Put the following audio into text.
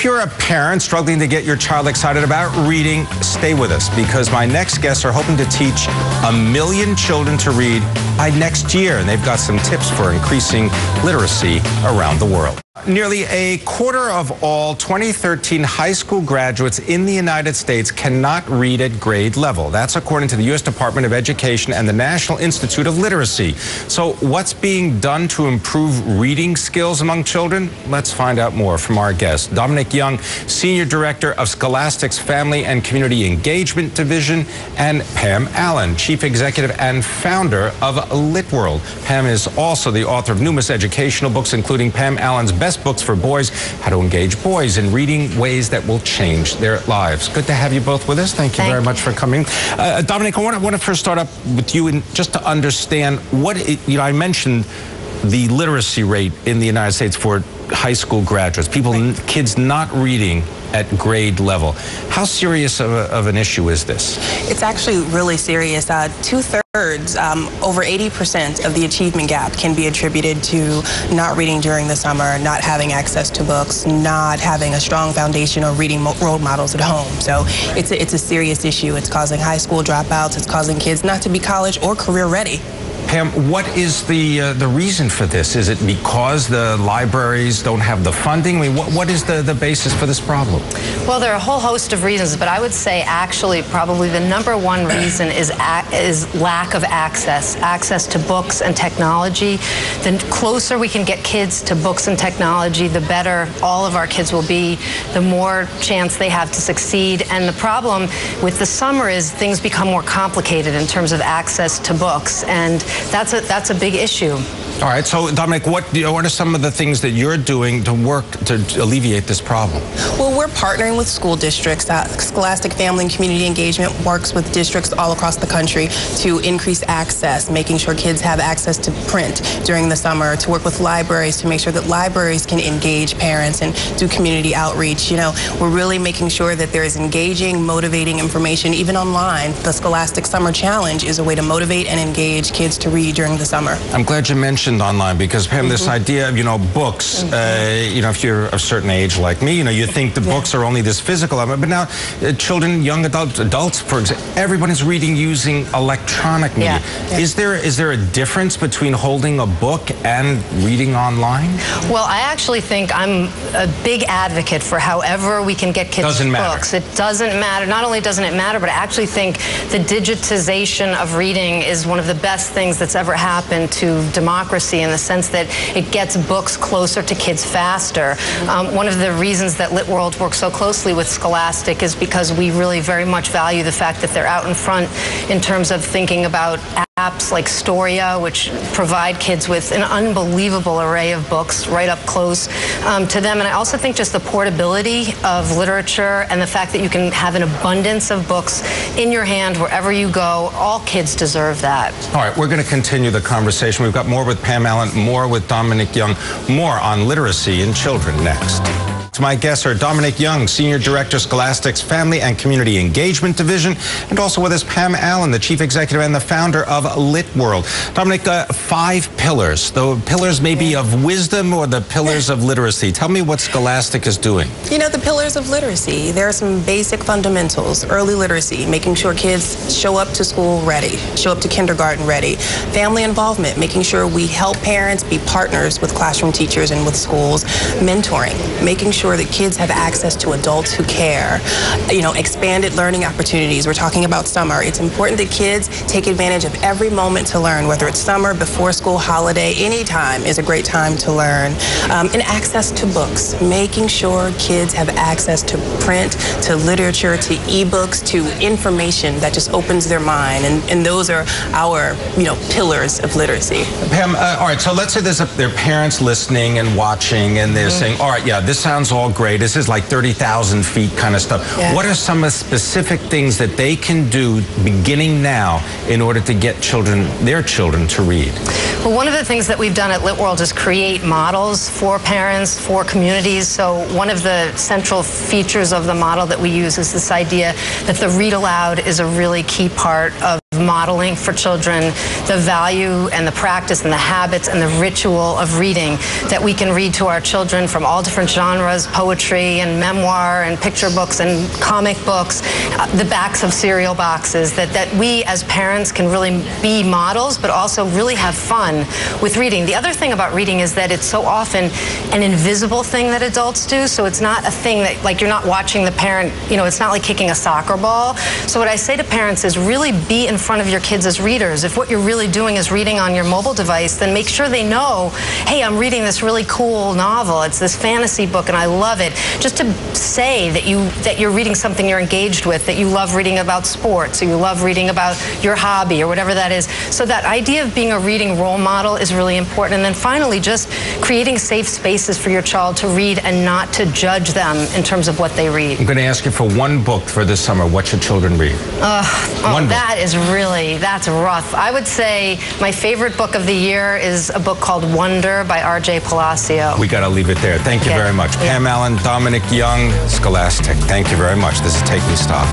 If you're a parent struggling to get your child excited about reading, stay with us, because my next guests are hoping to teach 1 million children to read by next year, and they've got some tips for increasing literacy around the world. Nearly a quarter of all 2013 high school graduates in the United States cannot read at grade level. That's according to the U.S. Department of Education and the National Institute of Literacy. So what's being done to improve reading skills among children? Let's find out more from our guest, Dominic Young, Senior Director of Scholastic's Family and Community Engagement Division, and Pam Allyn, Chief Executive and founder of LitWorld. Pam is also the author of numerous educational books, including Pam Allyn's Best Books for Boys, How to Engage Boys in Reading Ways That Will Change Their Lives. Good to have you both with us. Thank you very much for coming. Dominic, I want to first start up with you, and just to understand what, I mentioned the literacy rate in the United States for high school graduates, kids not reading at grade level. How serious of an issue is this? It's actually really serious. Two-thirds, over 80% of the achievement gap can be attributed to not reading during the summer, not having access to books, not having a strong foundation or reading role models at home. So it's a serious issue. It's causing high school dropouts. It's causing kids not to be college or career ready. Pam, what is the reason for this? Is it because the libraries don't have the funding? I mean, what is the basis for this problem? Well, there are a whole host of reasons, but I would say actually probably the #1 reason is lack of access to books and technology. The closer we can get kids to books and technology, the better all of our kids will be, the more chance they have to succeed. And the problem with the summer is things become more complicated in terms of access to books, and that's a big issue. All right, so Dominic, what are some of the things that you're doing to work to alleviate this problem? Well, we're partnering with school districts. Scholastic Family and Community Engagement works with districts all across the country to increase access, making sure kids have access to print during the summer, to work with libraries to make sure that libraries can engage parents and do community outreach. We're really making sure that there is engaging, motivating information, even online. The Scholastic Summer Challenge is a way to motivate and engage kids to read during the summer. I'm glad you mentioned online, because Pam, this idea of, books, if you're a certain age like me, you think the books are only this physical element, but now children, young adults, for example, everyone is reading using electronic media. Is there a difference between holding a book and reading online? Well, I actually think I'm a big advocate for however we can get kids books. It doesn't matter. Not only doesn't it matter, but I actually think the digitization of reading is one of the best things that's ever happened to democracy, in the sense that it gets books closer to kids faster. One of the reasons that LitWorld works so closely with Scholastic is because we really very much value the fact that they're out in front in terms of thinking about apps like Storia, which provide kids with an unbelievable array of books right up close to them. And I also think just the portability of literature and the fact that you can have an abundance of books in your hand wherever you go, all kids deserve that. All right, we're going to continue the conversation. We've got more with Pam Allyn, more with Dominic Young, more on literacy in children next. My guests are Dominic Young, Senior Director, Scholastic's Family and Community Engagement Division, and also with us Pam Allyn, the Chief Executive and the founder of LitWorld. Dominic, 5 pillars. The pillars maybe of wisdom or the pillars of literacy. Tell me what Scholastic is doing. The pillars of literacy, there are some basic fundamentals. Early literacy, making sure kids show up to school ready, show up to kindergarten ready. Family involvement, making sure we help parents be partners with classroom teachers and with schools. Mentoring, making sure that kids have access to adults who care. Expanded learning opportunities. We're talking about summer. It's important that kids take advantage of every moment to learn, whether it's summer, before school, holiday, any time is a great time to learn. And access to books, making sure kids have access to print, to literature, to ebooks, to information that just opens their mind. And those are our, pillars of literacy. Pam, all right, so let's say there are parents listening and watching, and they're saying, all right, yeah, this sounds all great. This is like 30,000 feet kind of stuff. What are some of the specific things that they can do beginning now in order to get their children to read? Well, one of the things that we've done at LitWorld is create models for parents, for communities. So one of the central features of the model that we use is this idea that the read aloud is a really key part of modeling for children the value and the practice and the habits and the ritual of reading, that we can read to our children from all different genres, poetry and memoir and picture books and comic books, the backs of cereal boxes, that we as parents can really be models, but also really have fun with reading. The other thing about reading is that it's so often an invisible thing that adults do, so it's not a thing that, like, you're not watching the parent, you know, it's not like kicking a soccer ball. So what I say to parents is really be in front of your kids as readers. If what you're really doing is reading on your mobile device, then make sure they know, hey, I'm reading this really cool novel. It's this fantasy book and I love it. Just to say that you're reading something you're engaged with, that you love reading about sports, or you love reading about your hobby or whatever that is. So that idea of being a reading role model is really important. And then finally, just creating safe spaces for your child to read and not to judge them in terms of what they read. I'm going to ask you for one book for this summer. What should children read? That's rough. I would say my favorite book of the year is a book called Wonder by R.J. Palacio. We got to leave it there. Thank you very much. Pam Allyn, Dominic Young, Scholastic. Thank you very much. This is Taking Stock.